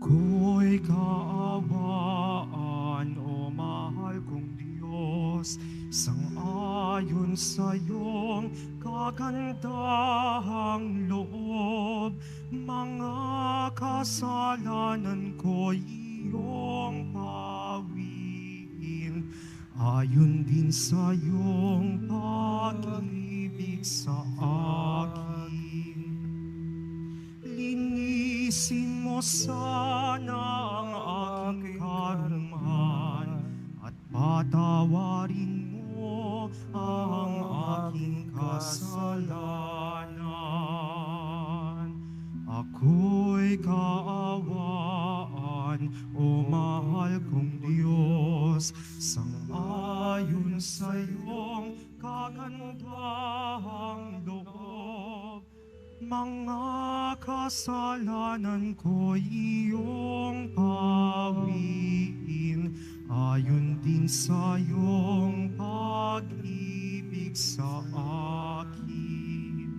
Ako'y kaawaan, o mahal kong Diyos, sang-ayon sa iyong kagandahang loob. Mga kasalanan ko iyong pawiin, ayon din sa iyong pag-ibig sa akin. Linisin mo sana ang aking karunungan at patawarin mo ang aking kasalanan. Ako'y kaawaan, o mahal kong Diyos, sang-ayon sa iyong kagandahang loob. Mga kasalanan ko iyong pawiin, ayon din sa iyong pag-ibig sa akin.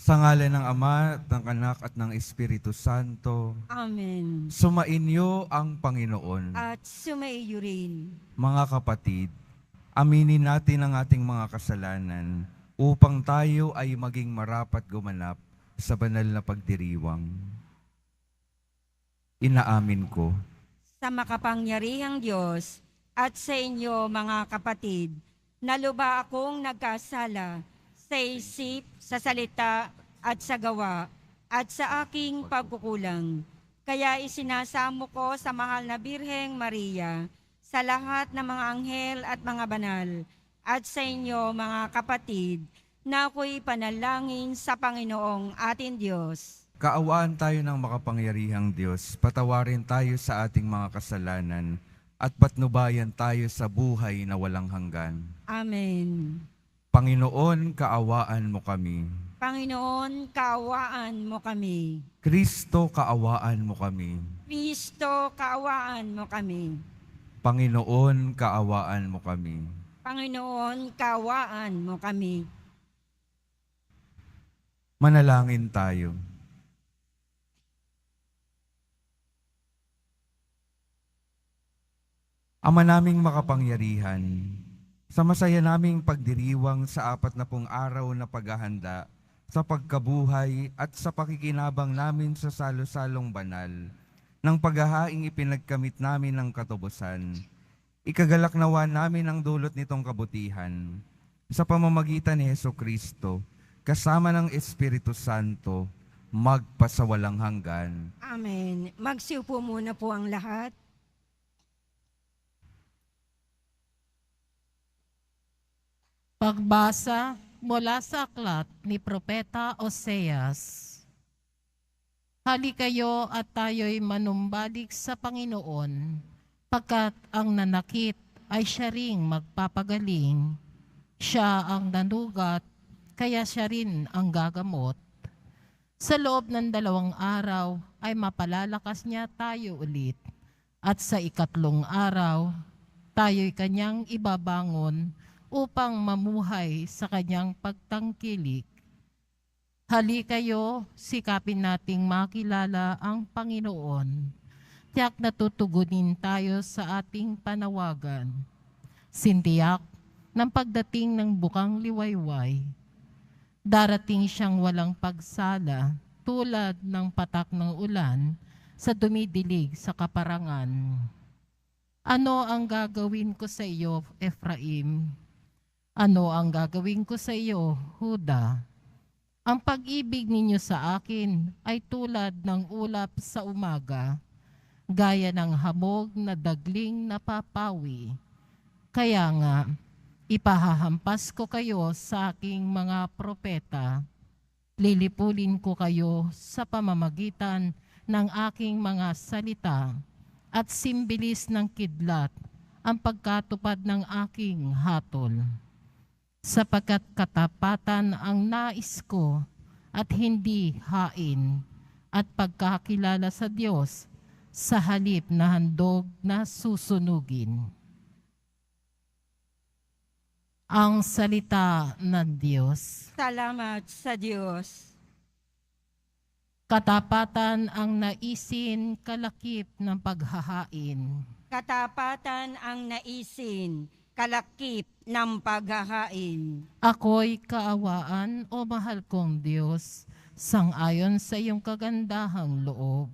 Sa ngalan ng Ama, at ng Anak, at ng Espiritu Santo, Amen. sumainyo ang Panginoon. At sumaiyo rin. Mga kapatid, aminin natin ang ating mga kasalanan upang tayo ay maging marapat gumanap sa banal na pagdiriwang. Inaamin ko Sa makapangyarihang Diyos at sa inyo mga kapatid, naluba akong nagkasala sa isip, sa salita at sa gawa at sa aking pagkukulang. Kaya isinasamo ko sa mahal na Birheng Maria, sa lahat ng mga anghel at mga banal, at sa inyo mga kapatid, na ako'y panalangin sa Panginoong ating Diyos. kaawaan tayo ng makapangyarihang Diyos, patawarin tayo sa ating mga kasalanan, at patnubayan tayo sa buhay na walang hanggan. Amen. Panginoon, kaawaan mo kami. Panginoon, kaawaan mo kami. Kristo, kaawaan mo kami. Kristo, kaawaan mo kami. Panginoon, kaawaan mo kami. Panginoon, kaawaan mo kami. Manalangin tayo. Ama naming makapangyarihan, sa masaya naming pagdiriwang sa 40 araw na paghahanda sa pagkabuhay at sa pakikinabang namin sa salo-salong banal ng paghahaing ipinagkamit namin ng katubusan, ikagalak nawa namin ang dulot nitong kabutihan sa pamamagitan ni Hesukristo, kasama ng Espiritu Santo, magpasawalang hanggan. Amen. Magsiupo muna po ang lahat. Pagbasa mula sa aklat ni Propeta Oseas. Hali kayo at tayo'y manumbalik sa Panginoon, pagkat ang nanakit ay siya ring magpapagaling. Siya ang nanugat, kaya siya rin ang gagamot. Sa loob ng 2 araw ay mapalalakas niya tayo ulit, at sa 3 araw, tayo'y kanyang ibabangon upang mamuhay sa kanyang pagtangkilik. Hali kayo, sikapin nating makilala ang Panginoon. Tiyak na tutugunin tayo sa ating panawagan. Sintiyak ng pagdating ng bukang liwayway. Darating siyang walang pagsala, tulad ng patak ng ulan sa dumidilig sa kaparangan. Ano ang gagawin ko sa iyo, Ephraim? Ano ang gagawin ko sa iyo, Huda? Ang pag-ibig ninyo sa akin ay tulad ng ulap sa umaga, gaya ng hamog na dagling napapawi. Kaya nga, ipahahampas ko kayo sa aking mga propeta. Lilipulin ko kayo sa pamamagitan ng aking mga salita at simbilis ng kidlat ang pagkatupad ng aking hatol. Sapagkat katapatan ang nais ko at hindi hain, at pagkakilala sa Diyos sa halip na handog na susunugin. Ang salita ng Diyos. Salamat sa Diyos. Katapatan ang naisin kalakip ng paghahain. Katapatan ang naisin, kalakip ng paghahain. Ako'y kaawaan, o mahal kong Diyos, sangayon sa iyong kagandahang loob.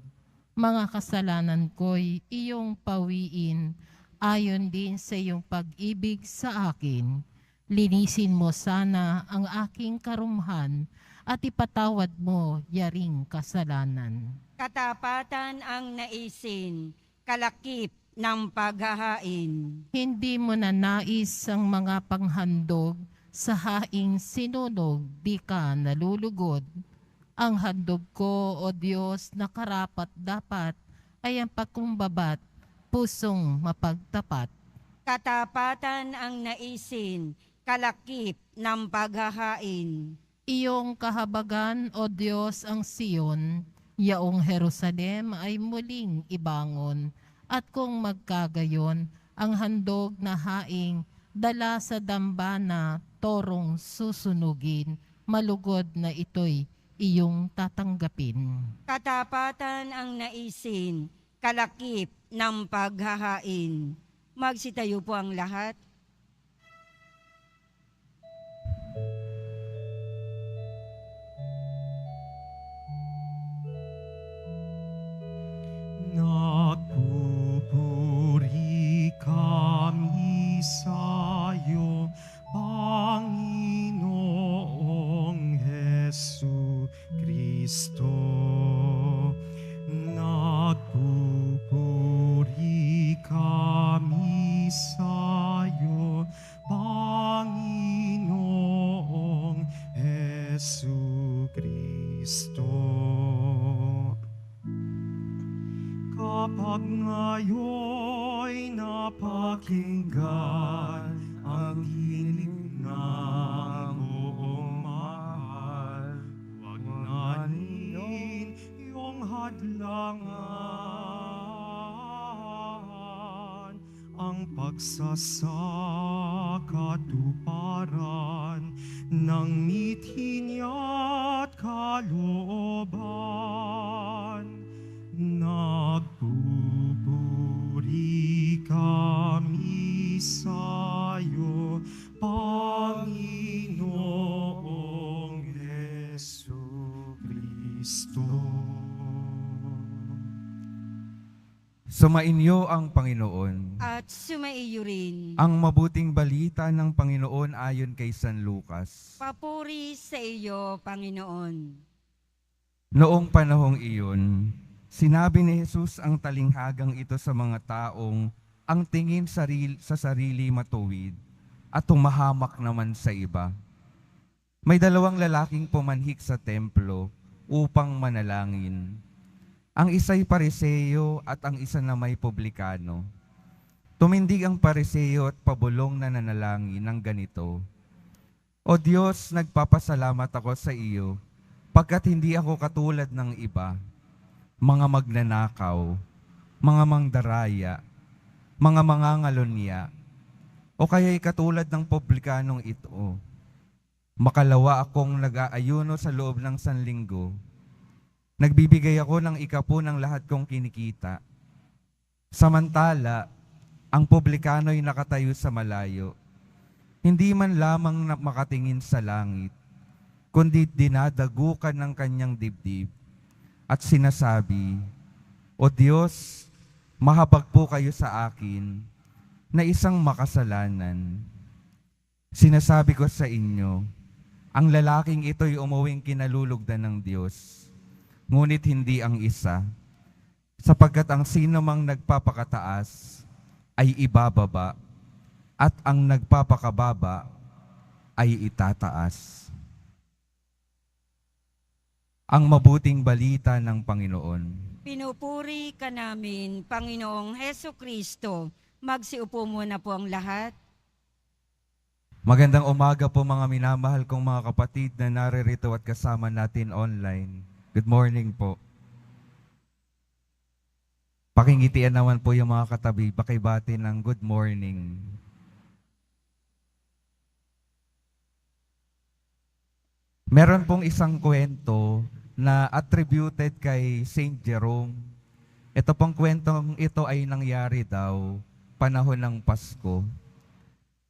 Mga kasalanan ko'y iyong pawiin, ayon din sa iyong pag-ibig sa akin. Linisin mo sana ang aking karumhan at ipatawad mo yaring kasalanan. Katapatan ang naisin, kalakip ng paghahain. Hindi mo na nais ang mga panghandog sa haing sinunog, di ka nalulugod. Ang handog ko, O Diyos, na karapat dapat ay ang pagkumbabat, pusong mapagtapat. Katapatan ang naisin, kalakip ng paghahain. Iyong kahabagan, O Diyos, ang Siyon, yaong Jerusalem ay muling ibangon. At kung magkagayon, ang handog na haing dala sa dambana, torong susunugin, malugod na ito'y iyong tatanggapin. Katapatan ang naisin, kalakip ng paghahain. Magsitayo po ang lahat. Nagpupuri kami sa iyo, Panginoong Hesu Kristo. Nagpupuri kami sa iyo, Panginoong Hesu Kristo. Kapag ngayon'y napakinggan ang tinig ng buong mahal, huwag nanin iyong hadlangan ang pagsasakatuparan ng mithin niya't kalooban. Nagpupuri kami sa iyo, Panginoong Hesu Kristo. Sumainyo ang Panginoon. At sumaiyo rin. Ang mabuting balita ng Panginoon ayon kay San Lucas. Papuri sa iyo, Panginoon. Noong panahong iyon, sinabi ni Jesus ang talinghagang ito sa mga taong ang tingin sa sarili matuwid at tumahamak naman sa iba. May dalawang lalaking pumanhik sa templo upang manalangin. Ang isa'y Pariseo at ang isa na may publikano. Tumindig ang Pariseo at pabulong na nanalangin ng ganito, O Diyos, nagpapasalamat ako sa iyo pagkat hindi ako katulad ng iba, mga magnanakaw, mga mangdaraya, mga mangangalonya, o kaya'y katulad ng publikanong ito. Makalawa akong nag-aayuno sa loob ng sanlinggo. Nagbibigay ako ng 10 ng lahat kong kinikita. Samantala, ang publikano'y nakatayo sa malayo. Hindi man lamang makatingin sa langit, kundi dinadagukan ng kanyang dibdib at sinasabi, O Diyos, mahabag po kayo sa akin na isang makasalanan. Sinasabi ko sa inyo, ang lalaking ito'y umuwing kinalulugdan ng Diyos, ngunit hindi ang isa, sapagkat ang sino mang nagpapakataas ay ibababa, at ang nagpapakababa ay itataas. Ang mabuting balita ng Panginoon. Pinupuri ka namin, Panginoong Hesu Kristo. Magsiupo muna po ang lahat. Magandang umaga po mga minamahal kong mga kapatid na naririto at kasama natin online. Good morning po. Pakingitian naman po yung mga katabi, pakibati ng good morning. Meron pong isang kwento na attributed kay Saint Jerome. Ito pong kwentong ito ay nangyari daw panahon ng Pasko.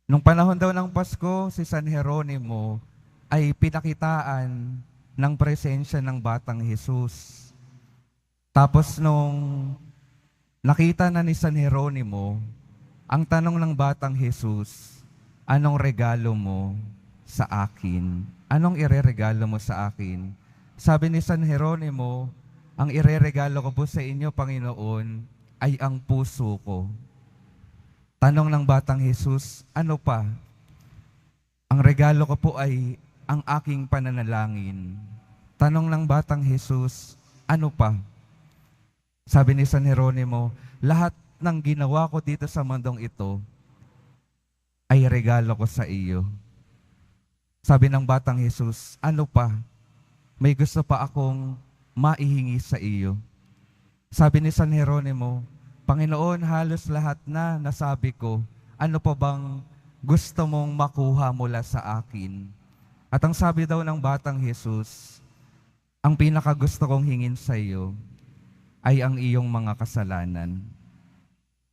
Nung panahon daw ng Pasko, si San Jeronimo ay pinakitaan ng presensya ng batang Jesus. Tapos nung nakita na ni San Jeronimo, ang tanong ng batang Jesus, anong regalo mo sa akin? Anong ireregalo mo sa akin? Sabi ni San Jeronimo, ang ireregalo ko po sa inyo, Panginoon, ay ang puso ko. Tanong ng batang Jesus, ano pa? Ang regalo ko po ay ang aking pananalangin. Tanong ng batang Jesus, ano pa? Sabi ni San Jeronimo, lahat ng ginawa ko dito sa mundong ito ay regalo ko sa iyo. Sabi ng batang Jesus, ano pa? May gusto pa akong maihingi sa iyo. Sabi ni San Jeronimo, Panginoon, halos lahat na nasabi ko, ano pa bang gusto mong makuha mula sa akin? At ang sabi daw ng batang Jesus, ang pinakagusto kong hingin sa iyo ay ang iyong mga kasalanan.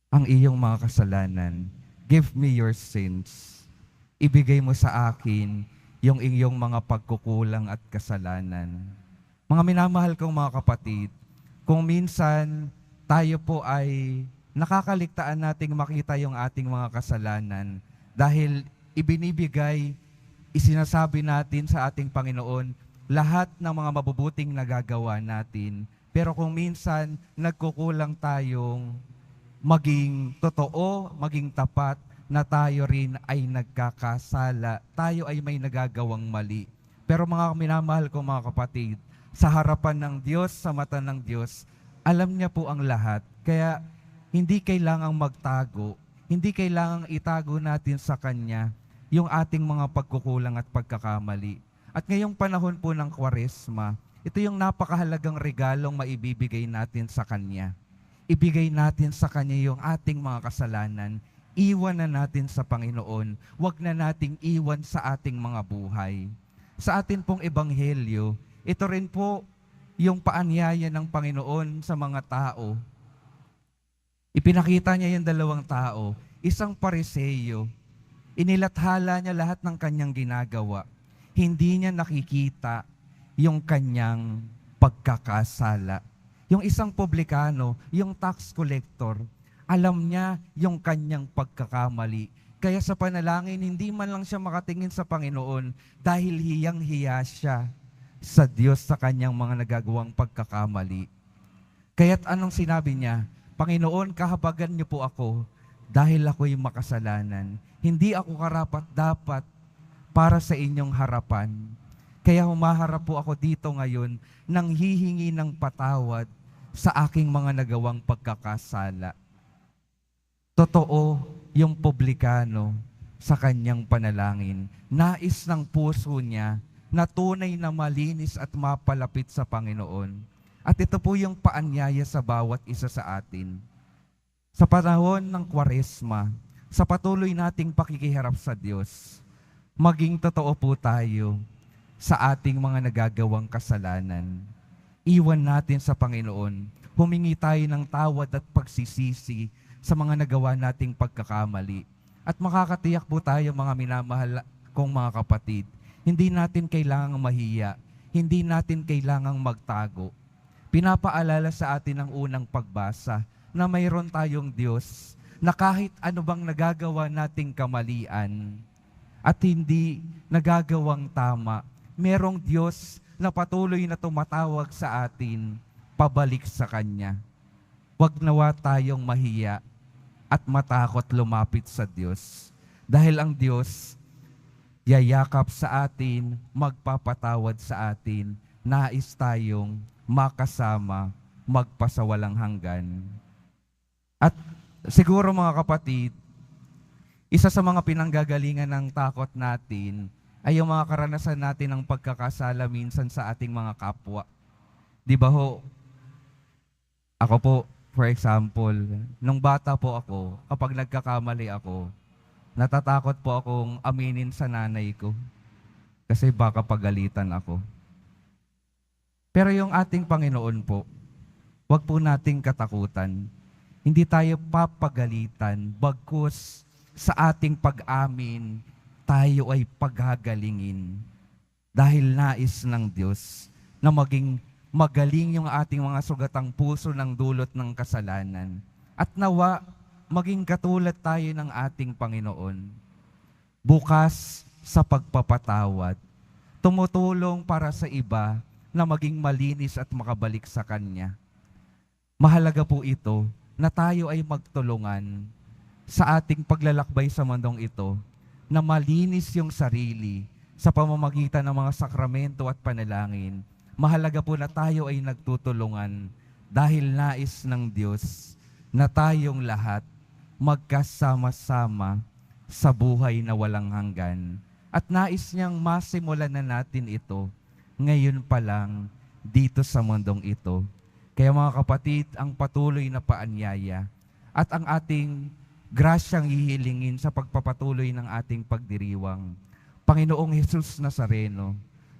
Ang iyong mga kasalanan. Give me your sins. Ibigay mo sa akin yung iyong mga pagkukulang at kasalanan. Mga minamahal kong mga kapatid, kung minsan tayo po ay nakakaligtaan nating makita yung ating mga kasalanan dahil ibinibigay, isinasabi natin sa ating Panginoon lahat ng mga mabubuting nagagawa natin. Pero kung minsan nagkukulang tayong maging totoo, maging tapat, na tayo rin ay nagkakasala, tayo ay may nagagawang mali. Pero mga minamahal ko mga kapatid, sa harapan ng Diyos, sa mata ng Diyos, alam niya po ang lahat. Kaya hindi kailangang magtago, hindi kailangang itago natin sa Kanya yung ating mga pagkukulang at pagkakamali. At ngayong panahon po ng Kwaresma, ito yung napakahalagang regalong maibibigay natin sa Kanya. Ibigay natin sa Kanya yung ating mga kasalanan. Iwan na natin sa Panginoon. Huwag na nating iwan sa ating mga buhay. Sa atin pong ebanghelyo, ito rin po yung paanyaya ng Panginoon sa mga tao. Ipinakita niya yung dalawang tao, isang Pariseo. Inilathala niya lahat ng kanyang ginagawa. Hindi niya nakikita yung kanyang pagkakasala. Yung isang publikano, yung tax collector, alam niya yung kanyang pagkakamali. Kaya sa panalangin, hindi man lang siya makatingin sa Panginoon dahil hiyang-hiya siya sa Diyos sa kanyang mga nagagawang pagkakamali. Kaya't anong sinabi niya? Panginoon, kahabagan niyo po ako dahil ako'y makasalanan. Hindi ako karapat-dapat para sa inyong harapan. Kaya humaharap po ako dito ngayon nang hihingi ng patawad sa aking mga nagawang pagkakasala. Totoo yung publikano sa kanyang panalangin. Nais ng puso niya na tunay na malinis at mapalapit sa Panginoon. At ito po yung paanyaya sa bawat isa sa atin. Sa panahon ng Kwaresma, sa patuloy nating pakikiharap sa Diyos, maging totoo po tayo sa ating mga nagagawang kasalanan. Iwan natin sa Panginoon. Humingi tayo ng tawad at pagsisisi sa mga nagawa nating pagkakamali. At makakatiyak po tayo mga minamahal kong mga kapatid, hindi natin kailangang mahiya, hindi natin kailangang magtago. Pinapaalala sa atin ng unang pagbasa na mayroon tayong Diyos na kahit ano bang nagagawa nating kamalian at hindi nagagawang tama, merong Diyos na patuloy na tumatawag sa atin pabalik sa Kanya. Huwag nawa tayong mahiya at matakot lumapit sa Diyos. Dahil ang Diyos yayakap sa atin, magpapatawad sa atin, nais tayong makasama, magpasawalang hanggan. At siguro mga kapatid, isa sa mga pinanggagalingan ng takot natin ay yung mga karanasan natin ng pagkakasala minsan sa ating mga kapwa. Di ba ho? Ako po, for example, nung bata po ako, kapag nagkakamali ako, natatakot po akong aminin sa nanay ko kasi baka pagalitan ako. Pero yung ating Panginoon po, wag po nating katakutan. Hindi tayo papagalitan, bagkus sa ating pag-amin, tayo ay paghagalingin. Dahil nais ng Diyos na maging magaling yung ating mga sugatang puso ng dulot ng kasalanan. At nawa, maging katulad tayo ng ating Panginoon. Bukas sa pagpapatawad, tumutulong para sa iba na maging malinis at makabalik sa Kanya. Mahalaga po ito na tayo ay magtulungan sa ating paglalakbay sa mundong ito na malinis yung sarili sa pamamagitan ng mga sakramento at panalangin. Mahalaga po na tayo ay nagtutulungan dahil nais ng Diyos na tayong lahat magkasama-sama sa buhay na walang hanggan. At nais niyang masimulan na natin ito ngayon pa lang dito sa mundong ito. Kaya mga kapatid, ang patuloy na paanyaya at ang ating grasyang hihilingin sa pagpapatuloy ng ating pagdiriwang. Panginoong Jesus Nazareno,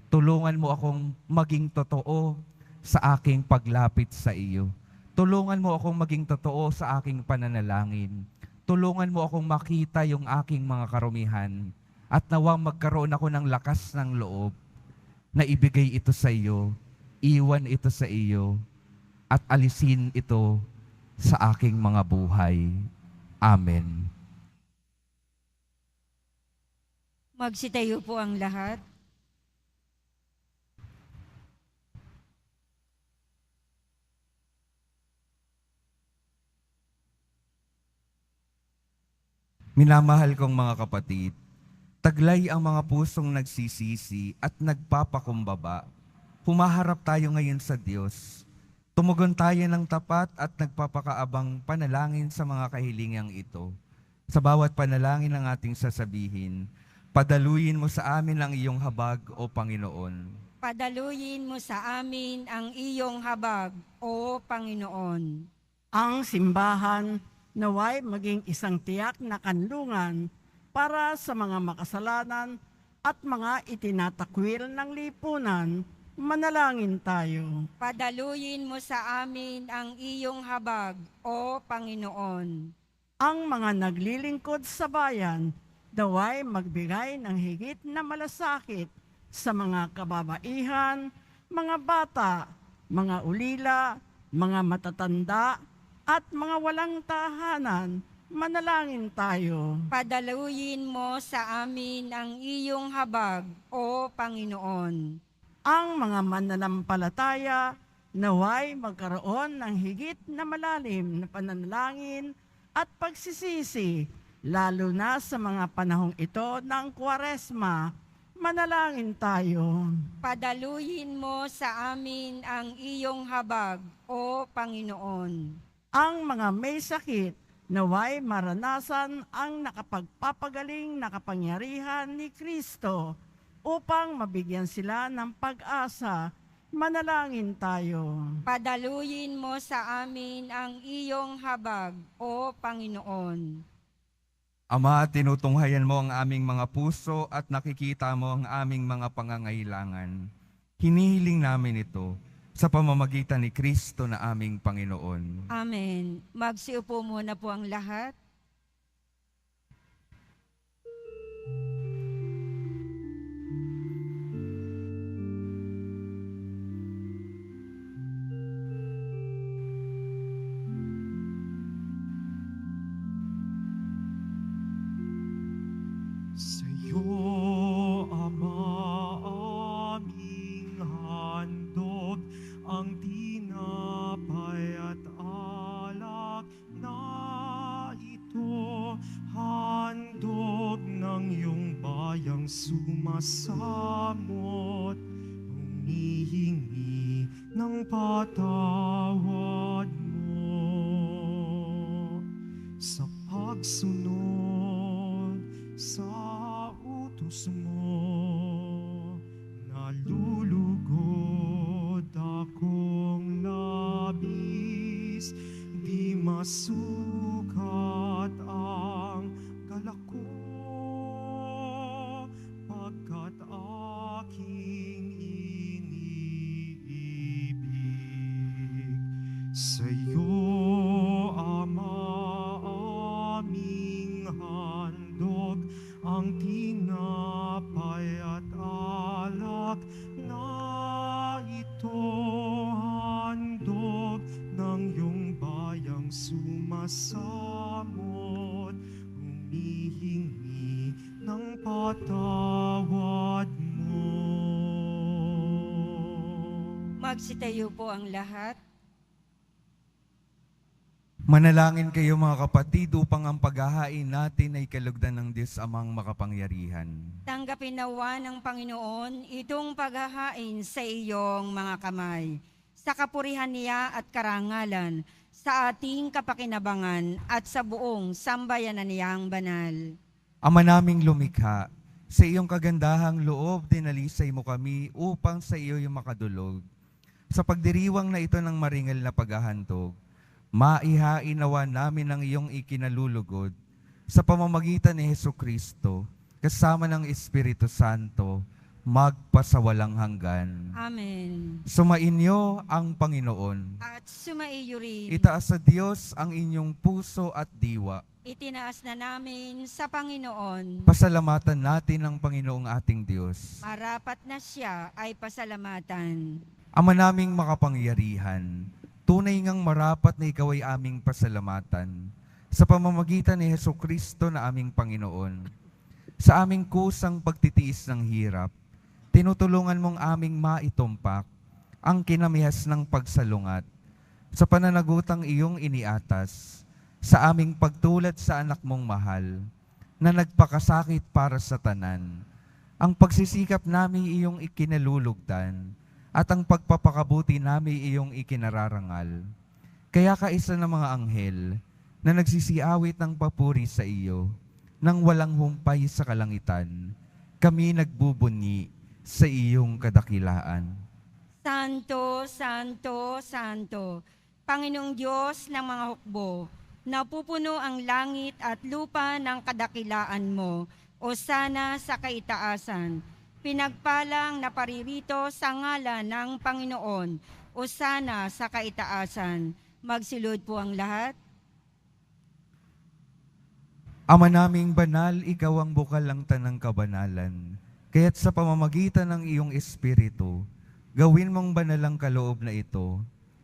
tulungan mo akong maging totoo sa aking paglapit sa iyo. Tulungan mo akong maging totoo sa aking pananalangin. Tulungan mo akong makita yung aking mga karumihan at nawang magkaroon ako ng lakas ng loob na ibigay ito sa iyo, iwan ito sa iyo, at alisin ito sa aking mga buhay. Amen. Magsitayo po ang lahat. Minamahal kong mga kapatid, taglay ang mga pusong nagsisisi at nagpapakumbaba. Humaharap tayo ngayon sa Diyos. Tumugon tayo ng tapat at nagpapakaabang panalangin sa mga kahilingang ito. Sa bawat panalangin ng ating sasabihin, padaluyin mo sa amin ang iyong habag, O Panginoon. Padaluyin mo sa amin ang iyong habag, O Panginoon. Ang simbahan naway maging isang tiyak na kanlungan para sa mga makasalanan at mga itinatakwil ng lipunan. Manalangin tayo. Padaluyin mo sa amin ang iyong habag, O Panginoon. Ang mga naglilingkod sa bayan, naway magbigay ng higit na malasakit sa mga kababaihan, mga bata, mga ulila, mga matatanda, at mga walang tahanan. Manalangin tayo. Padaluyin mo sa amin ang iyong habag, O Panginoon. Ang mga mananampalataya naway magkaroon ng higit na malalim na pananalangin at pagsisisi, lalo na sa mga panahong ito ng Kwaresma. Manalangin tayo. Padaluyin mo sa amin ang iyong habag, O Panginoon. Ang mga may sakit naway maranasan ang nakapagpapagaling na kapangyarihan ni Kristo upang mabigyan sila ng pag-asa. Manalangin tayo. Padaluyin mo sa amin ang iyong habag, O Panginoon. Ama, tinutunghayan mo ang aming mga puso at nakikita mo ang aming mga pangangailangan. Hinihiling namin ito sa pamamagitan ni Kristo na aming Panginoon. Amen. Magsiupo muna po ang lahat. Sa'yo, Ama, aming handog, ang tinapay at alak na ito, handog ng iyong bayang sumasamot, humihingi ng patawad mo sa pagsunod sa utos mo. Nalulugod akong labis, di masukat ang galak ko, pagkat aking iniibig. pinatawad mo. Magsitayo po ang lahat. Manalangin kayo mga kapatid upang ang paghahain natin ay kalugdan ng Diyos Amang makapangyarihan. Tanggapin nawa ng Panginoon itong paghahain sa iyong mga kamay, sa kapurihan niya at karangalan, sa ating kapakinabangan at sa buong sambayanan niyang banal. Ama naming lumikha, sa iyong kagandahang loob dinalisay mo kami upang sa iyo yung makadulog. Sa pagdiriwang na ito ng maringal na paghahandog, maihain nawa namin ang iyong ikinalulugod sa pamamagitan ni Hesukristo, kasama ng Espiritu Santo, magpasawalang hanggan. Amen. Sumainyo ang Panginoon. At sumaiyo rin. Itaas sa Diyos ang inyong puso at diwa. Itinaas na namin sa Panginoon. Pasalamatan natin ang Panginoong ating Diyos. Marapat na siya ay pasalamatan. Ama naming makapangyarihan, tunay ngang marapat na ikaw ay aming pasalamatan sa pamamagitan ni Hesukristo na aming Panginoon. Sa aming kusang pagtitiis ng hirap, tinutulungan mong aming maitumpak ang kinamihas ng pagsalungat sa pananagutang iyong iniatas sa aming pagtulad sa anak mong mahal na nagpakasakit para sa tanan. Ang pagsisikap namin iyong ikinalulugdan at ang pagpapakabuti namin iyong ikinararangal. Kaya kaisa ng mga anghel na nagsisiawit ng papuri sa iyo, nang walang humpay sa kalangitan, kami nagbubunyi sa iyong kadakilaan. Santo, Santo, Santo, Panginoong Diyos ng mga hukbo, napupuno ang langit at lupa ng kadakilaan mo, o sana sa kaitaasan. Pinagpalang na paririto sa ngalan ng Panginoon, o sana sa kaitaasan. Magsilod po ang lahat. Ama naming banal, ikaw ang bukal ng tanang kabanalan. Kaya't sa pamamagitan ng iyong Espiritu, gawin mong banal ang kaloob na ito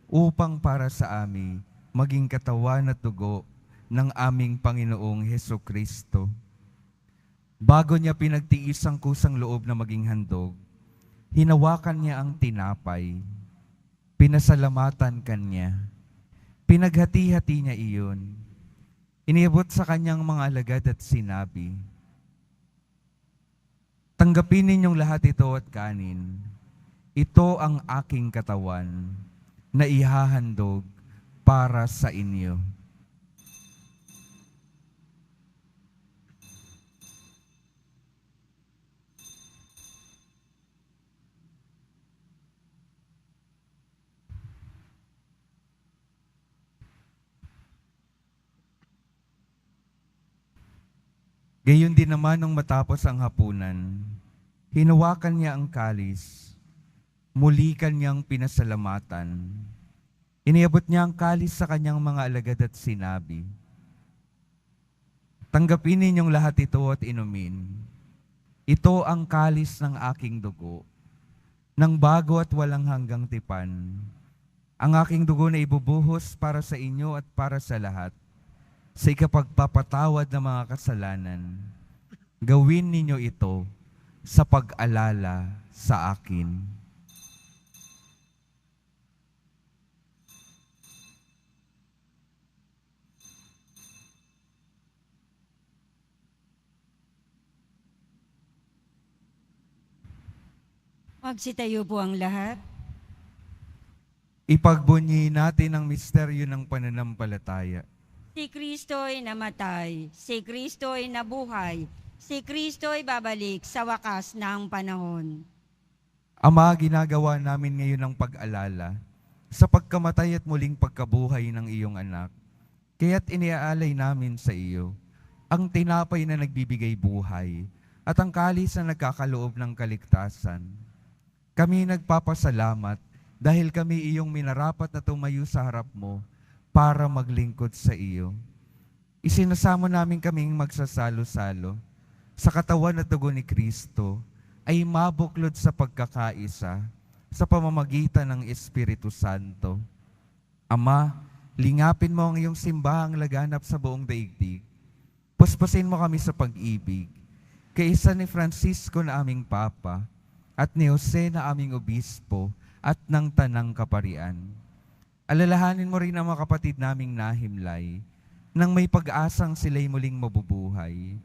upang para sa amin maging katawan at dugo ng aming Panginoong Hesukristo. Bago niya pinagtiis ang kusang loob na maging handog, hinawakan niya ang tinapay, pinasalamatan kanya, pinaghati-hati niya iyon, iniabot sa kanyang mga alagad at sinabi, "Tanggapin ninyong lahat ito at kanin. Ito ang aking katawan na ihahandog para sa inyo." Gayon din naman nung matapos ang hapunan, hinawakan niya ang kalis, muli kanyang pinasalamatan. Iniabot niya ang kalis sa kanyang mga alagad at sinabi, "Tanggapin ninyong lahat ito at inumin. Ito ang kalis ng aking dugo, ng bago at walang hanggang tipan. Ang aking dugo na ibubuhos para sa inyo at para sa lahat, sa ikapagpapatawad ng mga kasalanan. Gawin ninyo ito sa pag-alala sa akin." Magsitayo po ang lahat. Ipagbunyi natin ang misteryo ng pananampalataya. Si Kristo'y namatay, si Kristo'y nabuhay, si Kristo'y babalik sa wakas ng panahon. Ama, ginagawa namin ngayon ang pag-alala sa pagkamatay at muling pagkabuhay ng iyong anak. Kaya't iniaalay namin sa iyo ang tinapay na nagbibigay buhay at ang kalis na nagkakaloob ng kaligtasan. Kami nagpapasalamat dahil kami iyong minarapat na tumayo sa harap mo para maglingkod sa iyo. Isinasamo namin kaming magsasalo-salo sa katawan at dugo ni Kristo ay mabuklod sa pagkakaisa sa pamamagitan ng Espiritu Santo. Ama, lingapin mo ang iyong simbahang laganap sa buong daigdig. Puspusin mo kami sa pag-ibig. kaisa ni Francisco na aming Papa, at ni Jose na aming Obispo, at ng Tanang Kaparian. Alalahanin mo rin ang mga kapatid naming nahimlay, nang may pag-asang sila'y muling mabubuhay.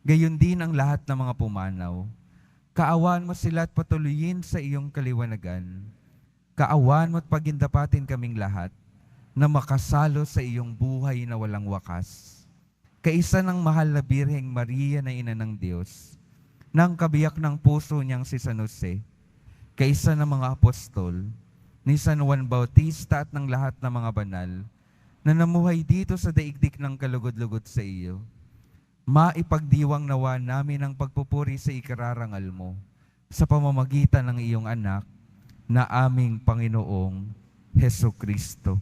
Gayon din ang lahat ng mga pumanaw. Kaawaan mo sila at patuloyin sa iyong kaliwanagan. Kaawaan mo at pagindapatin kaming lahat na makasalo sa iyong buhay na walang wakas. Kaisa ng mahal na Birheng Maria na Ina ng Diyos, ng kabiyak ng puso niyang si San Jose, kaisa ng mga apostol, ni San Juan Bautista at ng lahat ng mga banal, na namuhay dito sa daigdig ng kalugod-lugod sa iyo, maipagdiwang nawa namin ang pagpupuri sa ikararangal mo sa pamamagitan ng iyong anak na aming Panginoong Heso Kristo.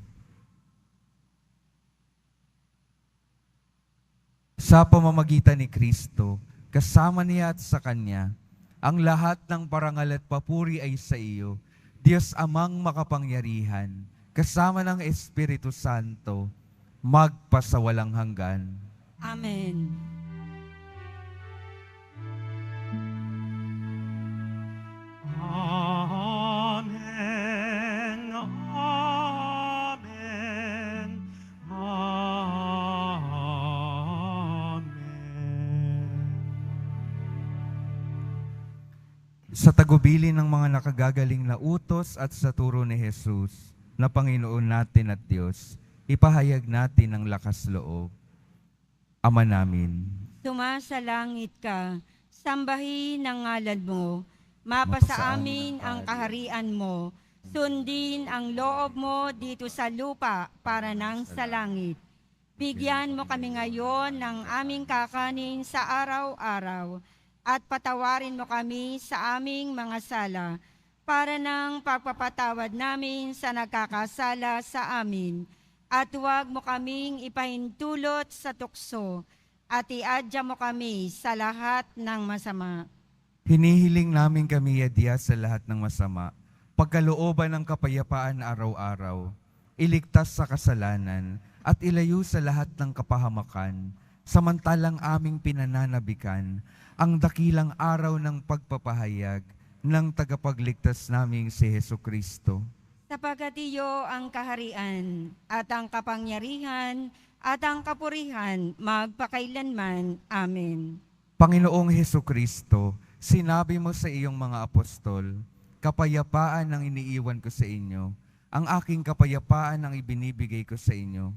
Sa pamamagitan ni Kristo, kasama niya at sa Kanya, ang lahat ng parangal at papuri ay sa iyo, Diyos Amang makapangyarihan, kasama ng Espiritu Santo, magpasawalang hanggan. Amen. Amen. Amen. Amen. Sa tagubilin ng mga nakagagaling na utos at sa turo ni Jesus, na Panginoon natin at Diyos, ipahayag natin ang lakas loob. Ama namin, Sumasalangit ka, sambahin ang ngalan mo, mapasa amin ang kaharian mo, sundin ang loob mo dito sa lupa para nang sa langit. Bigyan mo kami ngayon ng aming kakanin sa araw-araw, at patawarin mo kami sa aming mga sala, para nang pagpapatawad namin sa nagkakasala sa amin. At huwag mo kaming ipahintulot sa tukso, at iadya mo kami sa lahat ng masama. hinihiling namin kami adya sa lahat ng masama, pagkalooban ng kapayapaan araw-araw, iligtas sa kasalanan, at ilayo sa lahat ng kapahamakan, samantalang aming pinananabikan ang dakilang araw ng pagpapahayag ng tagapagligtas naming si Heso Kristo. Sapagkat iyo ang kaharian, at ang kapangyarihan, at ang kapurihan, magpakailanman. Amen. Panginoong Heso Kristo, sinabi mo sa iyong mga apostol, kapayapaan ang iniiwan ko sa inyo, ang aking kapayapaan ang ibinibigay ko sa inyo.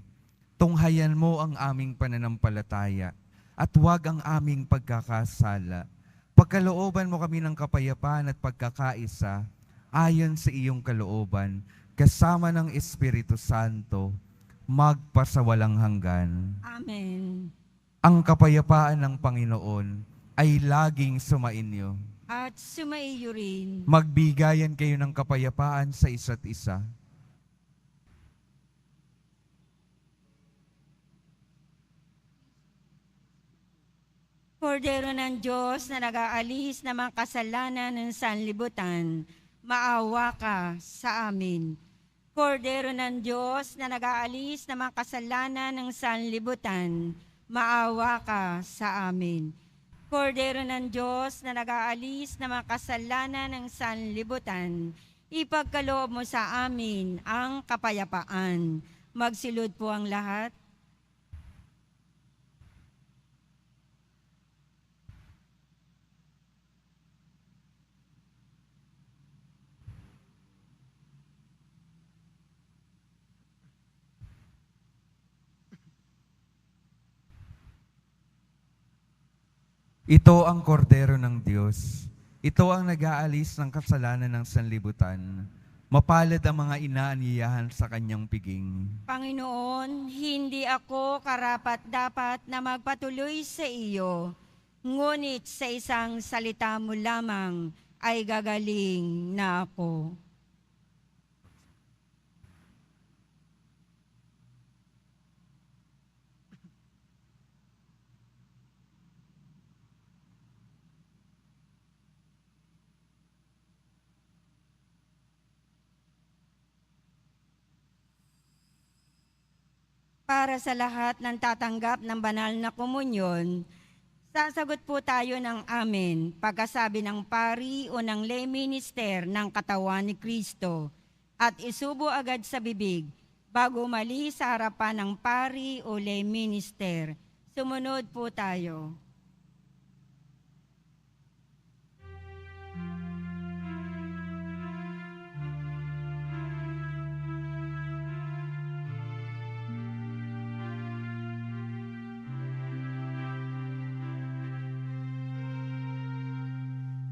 Tunghayan mo ang aming pananampalataya, at huwag ang aming pagkakasala. Pagkalooban mo kami ng kapayapaan at pagkakaisa, ayon sa iyong kalooban, kasama ng Espiritu Santo, magpasawalang hanggan. Amen. Ang kapayapaan ng Panginoon ay laging sumainyo. At sumaiyo rin. Magbigayan kayo ng kapayapaan sa isa't isa. Kordero ng Diyos na nag-aalis ng mga kasalanan ng sanlibutan, maawa ka sa amin. Kordero ng Diyos na nag-aalis ng mga kasalanan ng sanlibutan, maawa ka sa amin. Kordero ng Diyos na nag-aalis ng mga kasalanan ng sanlibutan, ipagkaloob mo sa amin ang kapayapaan. Magsilod po ang lahat. Ito ang kordero ng Diyos. Ito ang nag-aalis ng kasalanan ng sanlibutan. Mapalad ang mga inaaniyahan sa kanyang piging. Panginoon, hindi ako karapat-dapat na magpatuloy sa iyo, ngunit sa isang salita mo lamang ay gagaling na ako. Para sa lahat ng tatanggap ng banal na komunyon, Sasagot po tayo ng amen pagkasabi ng pari o ng lay minister ng katawan ni Kristo at isubo agad sa bibig bago mali sa harapan ng pari o lay minister. Sumunod po tayo.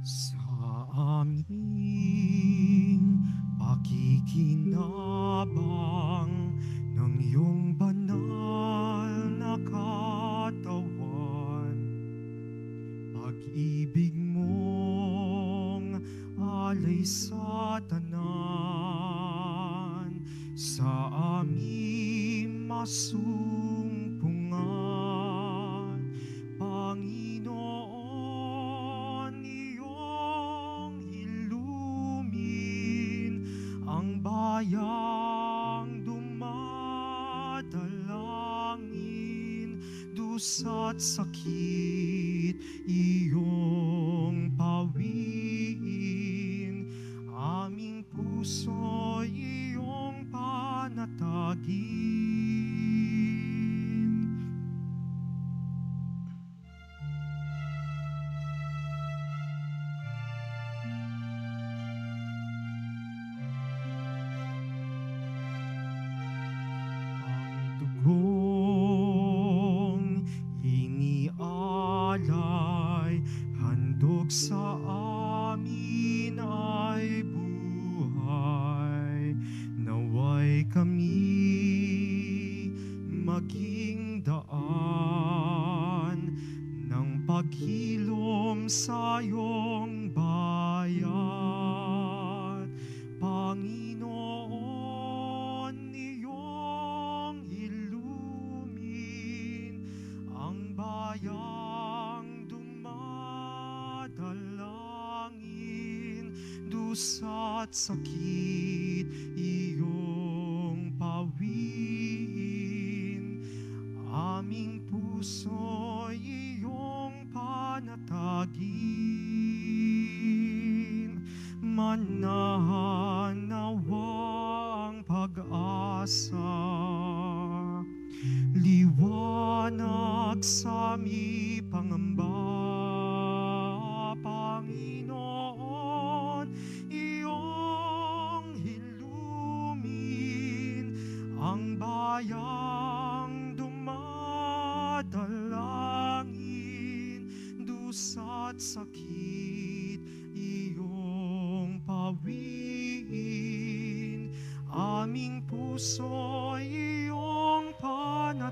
Sa aming pakikinabang ng iyong banal na katawan, pag-ibig mong alay sa tanan, sa aming masumpungan, Panginoon, iyong ilumin ang bayang dumadalangin, dusa't sakit iyong pawiin, aming puso iyong panatagin. Ang dugong inialay, handog sa amin ay buhay. Naway kami maging daan ng paghilom sa iyong bayan. Panginoon, iyong ilumin ang bayang dumadalangin, dusa't sakit iyong pawiin, aming puso iyong panatagin. Manahan nawa ang pag-asa, liwanag sa aming pangamba. Panginoon, iyong ilumin ang bayang dumadalangin, dusa't sakit iyong pawiin, aming puso iyong panatagin,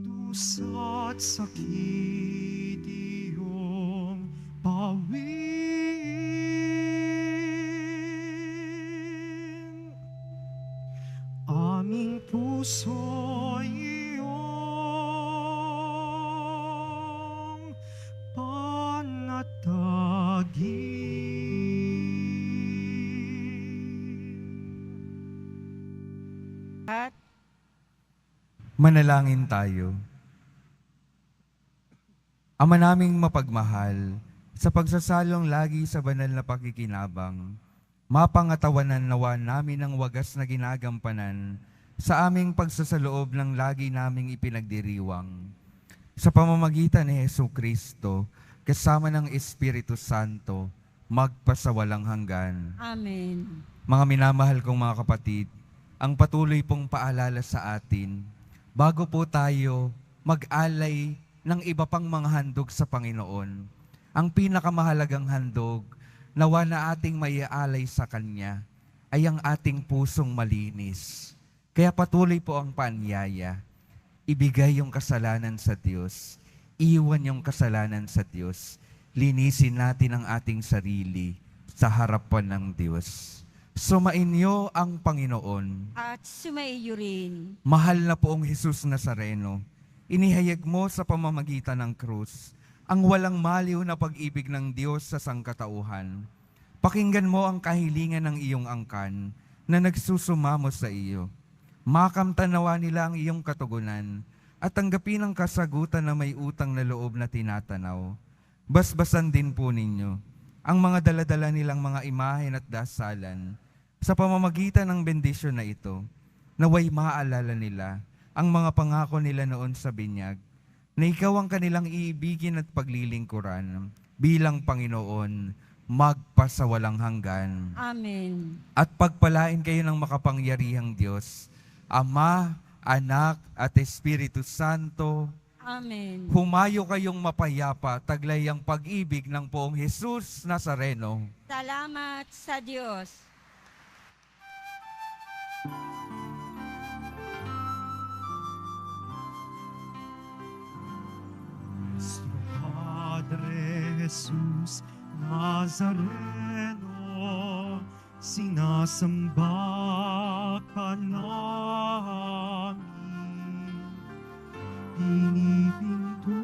dusa't sakit iyong pawiin, aming puso iyong panatagin. At Manalangin tayo. Ama naming mapagmahal, sa pagsasalong lagi sa banal na pakikinabang, mapangatawanan nawa namin ang wagas na ginagampanan sa aming pagsasaloob ng lagi naming ipinagdiriwang. Sa pamamagitan ni Jesucristo, kasama ng Espiritu Santo, magpasawalang hanggan. amen. Mga minamahal kong mga kapatid, ang patuloy pong paalala sa atin, bago po tayo mag-alay ng iba pang mga handog sa Panginoon, ang pinakamahalagang handog nawa na ating maiaalay sa Kanya ay ang ating pusong malinis. Kaya patuloy po ang paanyaya, ibigay yung kasalanan sa Diyos, iwan yung kasalanan sa Diyos, linisin natin ang ating sarili sa harapan ng Diyos. Sumainyo ang Panginoon. At sumaiyo rin. Mahal na poong Jesus Nazareno, inihayag mo sa pamamagitan ng krus ang walang maliw na pag-ibig ng Diyos sa sangkatauhan. Pakinggan mo ang kahilingan ng iyong angkan na nagsusumamo sa iyo. Makamtanawa nila ang iyong katugunan at tanggapin ang kasagutan na may utang na loob na tinatanaw. Basbasan din po ninyo ang mga daladala nilang mga imahen at dasalan sa pamamagitan ng bendisyon na ito, naway maalala nila ang mga pangako nila noon sa binyag, na ikaw ang kanilang iibigin at paglilingkuran bilang Panginoon magpasawalang hanggan. Amen. At pagpalain kayo ng makapangyarihang Diyos, Ama, Anak, at Espiritu Santo. Amen. Humayo kayong mapayapa, taglay ang pag-ibig ng poong Jesus Nazareno. Salamat sa Diyos. Nuestro Padre Jesús Nazareno, sinasamba ka namin. Pinipintuho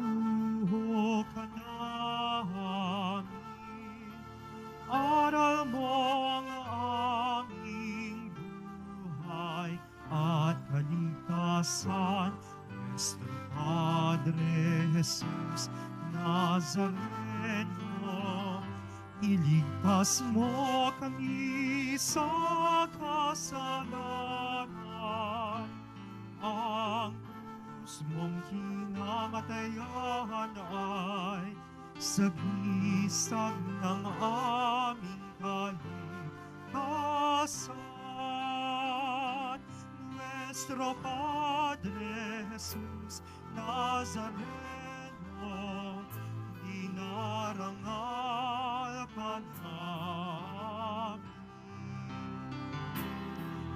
ka namin. Aral mo ang aming buhay at kaligtasan. Nuestro Padre Jesus Nazareno, iligtas mo kami sa kasalanan. Ang krus mong kinamatayan ay sagisag ng aming kaligtasan. Nuestro Padre Jesus Nazareno, dinarangal ka namin.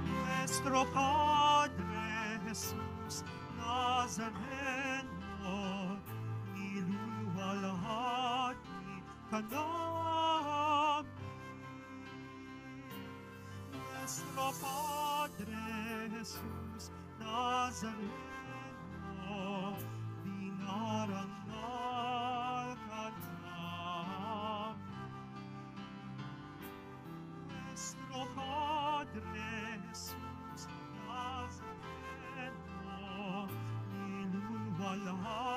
Nuestro Padre Jesus Nazareno, niluwalhati ka namin. Nuestro Padre Jesus Nazareno, dinarangal ka namin. Nuestro Padre Jesus Nazareno, niluwalhati